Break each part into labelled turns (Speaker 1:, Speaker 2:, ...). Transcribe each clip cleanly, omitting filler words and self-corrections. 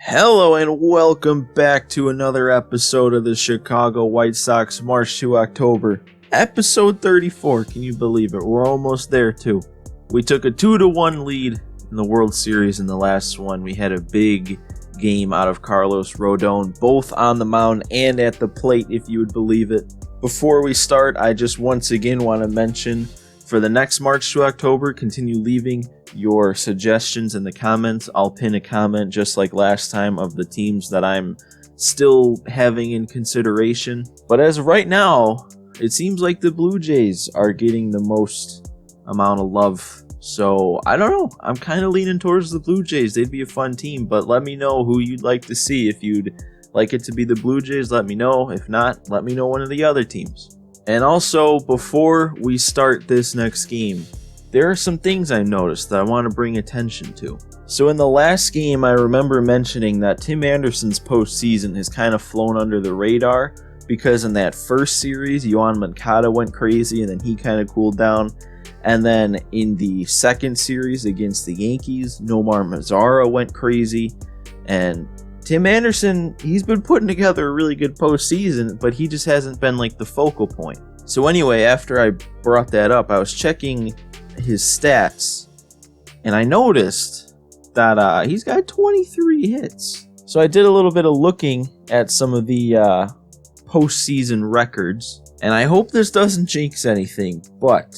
Speaker 1: Hello and welcome back to another episode of the Chicago White Sox March to October. Episode 34, can you believe it? We're almost there too. We took a 2-1 lead in the World Series in the last one. We had a big game out of Carlos Rodon, both on the mound and at the plate, if you would believe it. Before we start, I just once again want to mention, for the next March to October, continue leaving your suggestions in the comments. I'll pin a comment just like last time of the teams that I'm still having in consideration. But as of right now, it seems like the Blue Jays are getting the most amount of love. So I don't know. I'm kind of leaning towards the Blue Jays. They'd be a fun team, but let me know who you'd like to see. If you'd like it to be the Blue Jays, let me know. If not, let me know one of the other teams. And also, before we start this next game, there are some things I noticed that I want to bring attention to. So in the last game, I remember mentioning that Tim Anderson's postseason has kind of flown under the radar because in that first series, Yoan Moncada went crazy and then he kind of cooled down. And then in the second series against the Yankees, Nomar Mazara went crazy. And Tim Anderson, he's been putting together a really good postseason, but he just hasn't been like the focal point. So anyway, after I brought that up, I was checking his stats, and I noticed that he's got 23 hits. So I did a little bit of looking at some of the postseason records, and I hope this doesn't jinx anything, but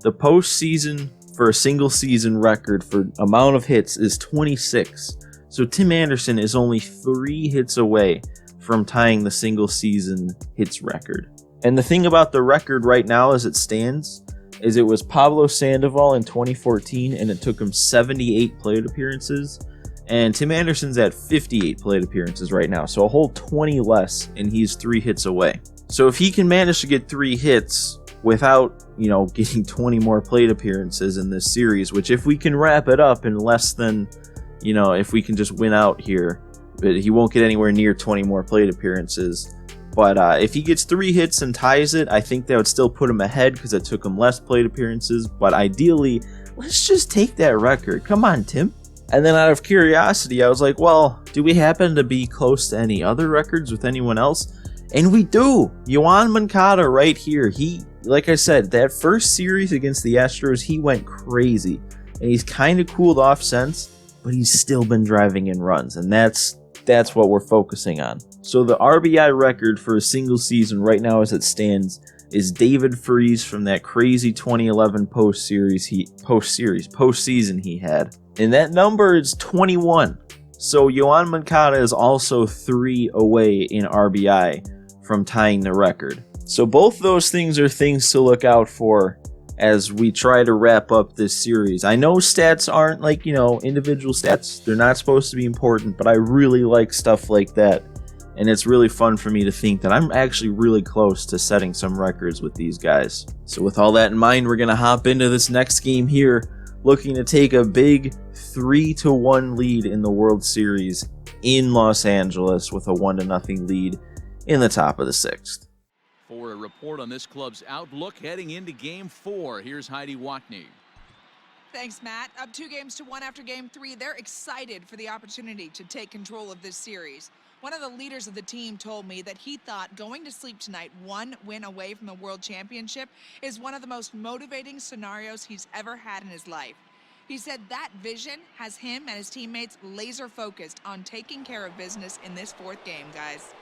Speaker 1: the postseason for a single season record for amount of hits is 26. So Tim Anderson is only 3 hits away from tying the single season hits record. And the thing about the record right now as it stands is it was Pablo Sandoval in 2014, and it took him 78 plate appearances, and Tim Anderson's at 58 plate appearances right now, so a whole 20 less, and he's 3 hits away. So if he can manage to get 3 hits without, getting 20 more plate appearances in this series, which if we can wrap it up in less than, if we can just win out here, but he won't get anywhere near 20 more plate appearances. But if he gets 3 hits and ties it, I think that would still put him ahead because it took him less plate appearances. But ideally, let's just take that record. Come on, Tim. And then out of curiosity, I was like, well, do we happen to be close to any other records with anyone else? And we do. Yoan Moncada right here. He, like I said, that first series against the Astros, he went crazy. And he's kind of cooled off since, but he's still been driving in runs. And that's what we're focusing on. So the RBI record for a single season right now as it stands is David Freese from that crazy 2011 postseason he had. And that number is 21. So Yoan Moncada is also 3 away in RBI from tying the record. So both those things are things to look out for as we try to wrap up this series. I know stats aren't individual stats. They're not supposed to be important, but I really like stuff like that. And it's really fun for me to think that I'm actually really close to setting some records with these guys. So with all that in mind, we're going to hop into this next game here, looking to take a big 3-1 lead in the World Series in Los Angeles with a 1-0 lead in the top of the 6th.
Speaker 2: For a report on this club's outlook heading into Game 4, here's Heidi Watney.
Speaker 3: Thanks, Matt. Up 2-1 after Game 3. They're excited for the opportunity to take control of this series. One of the leaders of the team told me that he thought going to sleep tonight 1 win away from the World Championship is one of the most motivating scenarios he's ever had in his life. He said that vision has him and his teammates laser focused on taking care of business in this 4th game, guys.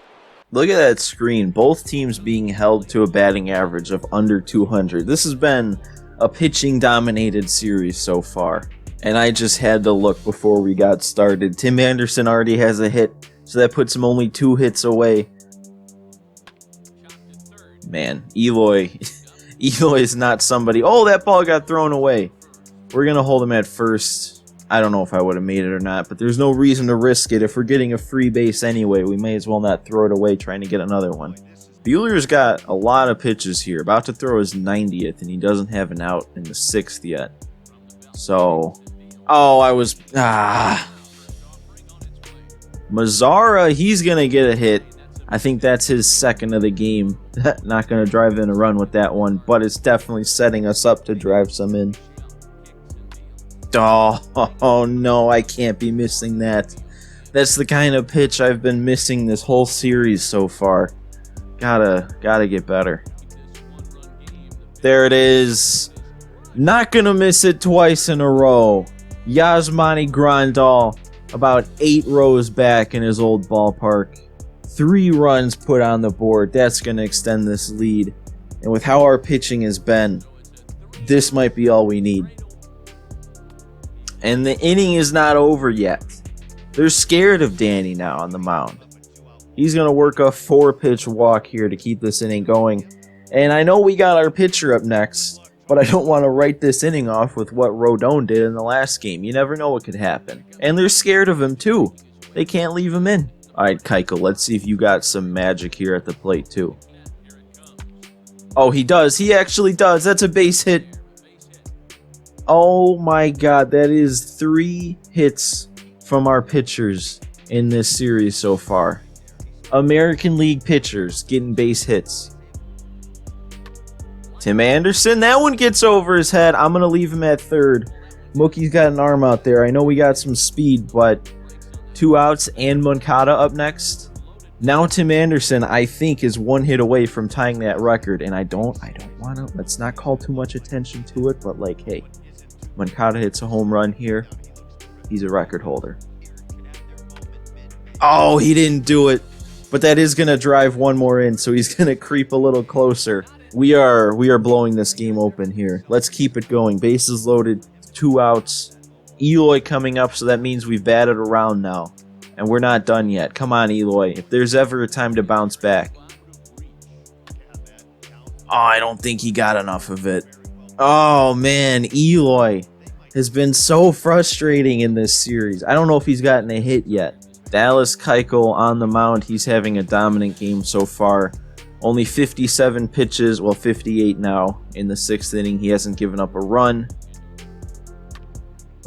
Speaker 1: Look at that screen. Both teams being held to a batting average of under 200. This has been a pitching-dominated series so far. And I just had to look before we got started. Tim Anderson already has a hit, so that puts him only 2 hits away. Man, Eloy is not somebody. Oh, that ball got thrown away. We're going to hold him at first. I don't know if I would have made it or not, but there's no reason to risk it. If we're getting a free base anyway, we may as well not throw it away trying to get another one. Buehler's got a lot of pitches here, about to throw his 90th, and he doesn't have an out in the 6th yet. So, Mazara, he's going to get a hit. I think that's his 2nd of the game. Not going to drive in a run with that one, but it's definitely setting us up to drive some in. Oh no, I can't be missing that. That's the kind of pitch I've been missing this whole series so far. Gotta get better. There it is. Not gonna miss it twice in a row. Yasmani Grandal about 8 rows back in his old ballpark. 3 runs put on the board. That's gonna extend this lead. And with how our pitching has been, this might be all we need. And the inning is not over yet. They're scared of Danny now on the mound. He's going to work a 4-pitch walk here to keep this inning going. And I know we got our pitcher up next, but I don't want to write this inning off with what Rodon did in the last game. You never know what could happen. And they're scared of him too. They can't leave him in. All right, Keuchel, let's see if you got some magic here at the plate too. Oh, he does. He actually does. That's a base hit. Oh my God, that is 3 hits from our pitchers in this series so far. American League pitchers getting base hits. Tim Anderson, that one gets over his head. I'm going to leave him at third. Mookie's got an arm out there. I know we got some speed, but 2 outs and Moncada up next. Now Tim Anderson, I think, is 1 hit away from tying that record, and I don't want to, let's not call too much attention to it, but like, hey, Moncada hits a home run here. He's a record holder. Oh, he didn't do it. But that is going to drive one more in, so he's going to creep a little closer. We are blowing this game open here. Let's keep it going. Bases loaded, 2 outs. Eloy coming up, so that means we've batted around now. And we're not done yet. Come on, Eloy. If there's ever a time to bounce back. Oh, I don't think he got enough of it. Oh, man. Eloy has been so frustrating in this series. I don't know if he's gotten a hit yet. Dallas Keuchel on the mound. He's having a dominant game so far. Only 57 pitches, well 58 now in the 6th inning. He hasn't given up a run.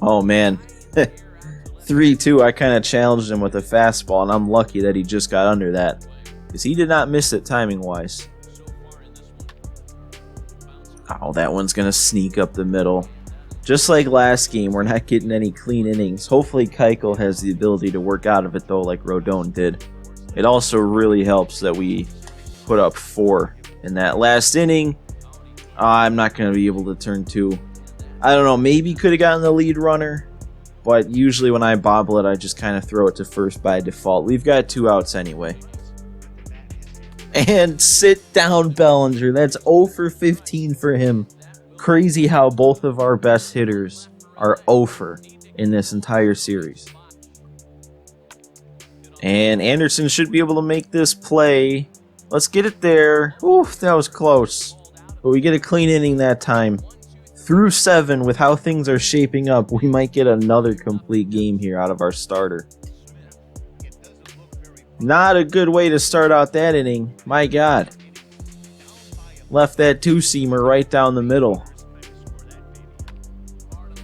Speaker 1: Oh man. 3-2. I kind of challenged him with a fastball, and I'm lucky that he just got under that, because he did not miss it timing wise. Oh, that one's going to sneak up the middle. Just like last game, we're not getting any clean innings. Hopefully Keuchel has the ability to work out of it, though, like Rodon did. It also really helps that we put up 4 in that last inning. I'm not going to be able to turn 2. I don't know, maybe could have gotten the lead runner, but usually when I bobble it, I just kind of throw it to first by default. We've got 2 outs anyway. And sit down, Bellinger. That's 0 for 15 for him. Crazy how both of our best hitters are 0 for in this entire series. And Anderson should be able to make this play. Let's get it there. Oof, that was close. But we get a clean inning that time. Through 7, with how things are shaping up, we might get another complete game here out of our starter. Not a good way to start out that inning. My God. Left that 2-seamer right down the middle.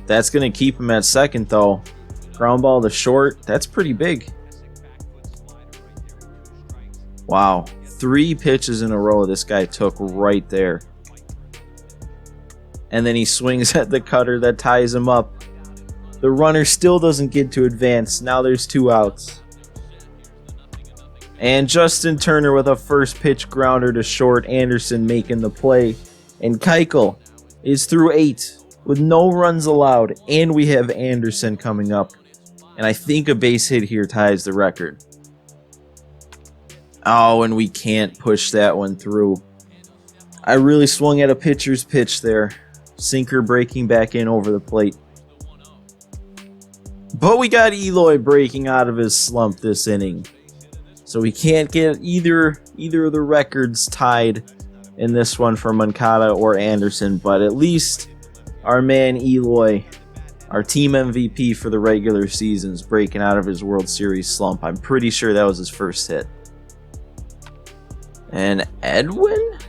Speaker 1: That's going to keep him at second, though. Ground ball to short. That's pretty big. Wow. 3 pitches in a row this guy took right there. And then he swings at the cutter that ties him up. The runner still doesn't get to advance. Now there's 2 outs. And Justin Turner with a first pitch grounder to short. Anderson making the play. And Keuchel is through 8 with no runs allowed. And we have Anderson coming up. And I think a base hit here ties the record. Oh, and we can't push that one through. I really swung at a pitcher's pitch there. Sinker breaking back in over the plate. But we got Eloy breaking out of his slump this inning. So we can't get either of the records tied in this one for Moncada or Anderson. But at least our man Eloy, our team MVP for the regular season, is breaking out of his World Series slump. I'm pretty sure that was his first hit. And Edwin?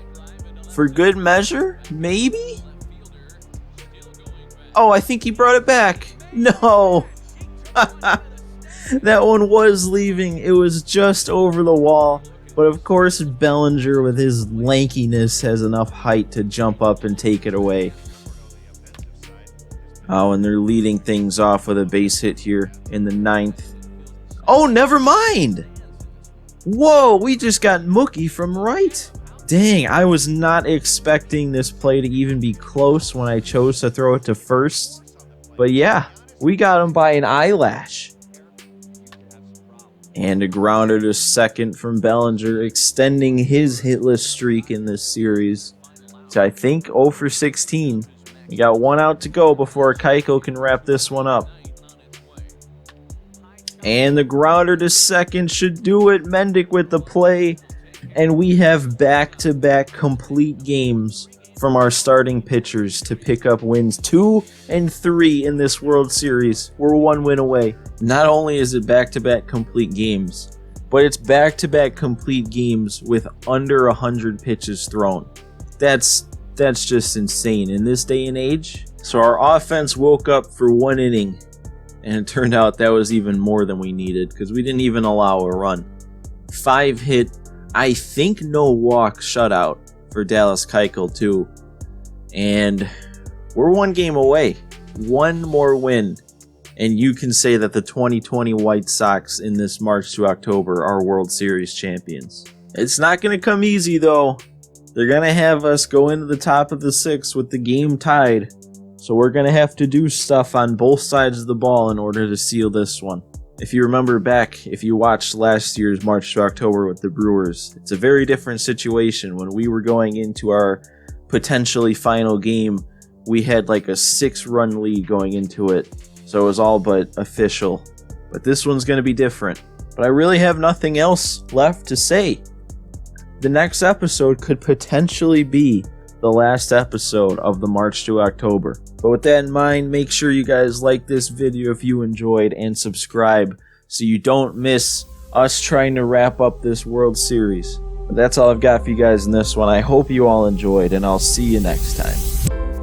Speaker 1: For good measure? Maybe? Oh, I think he brought it back. No! That one was leaving. It was just over the wall. But of course, Bellinger, with his lankiness, has enough height to jump up and take it away. Oh, and they're leading things off with a base hit here in the 9th. Oh, never mind. Whoa, we just got Mookie from right. Dang, I was not expecting this play to even be close when I chose to throw it to first. But yeah, we got him by an eyelash. And a grounder to second from Bellinger, extending his hitless streak in this series to, I think, 0 for 16. We got one out to go before Keuchel can wrap this one up. And the grounder to second should do it. Mendick with the play. And we have back-to-back complete games from our starting pitchers to pick up wins 2 and 3 in this World Series. We're 1 win away. Not only is it back-to-back complete games, but it's back-to-back complete games with under 100 pitches thrown. That's just insane in this day and age. So our offense woke up for 1 inning, and it turned out that was even more than we needed because we didn't even allow a run. 5 hit, I think no walk shutout for Dallas Keuchel too. And we're 1 game away. 1 more win. And you can say that the 2020 White Sox in this March to October are World Series champions. It's not going to come easy though. They're going to have us go into the top of the 6th with the game tied. So we're going to have to do stuff on both sides of the ball in order to seal this one. If you remember back, if you watched last year's March to October with the Brewers, it's a very different situation. When we were going into our potentially final game, we had like a 6-run lead going into it. So it was all but official. But this one's going to be different. But I really have nothing else left to say. The next episode could potentially be the last episode of the March to October. But with that in mind, make sure you guys like this video if you enjoyed and subscribe so you don't miss us trying to wrap up this World Series. But that's all I've got for you guys in this one. I hope you all enjoyed, and I'll see you next time.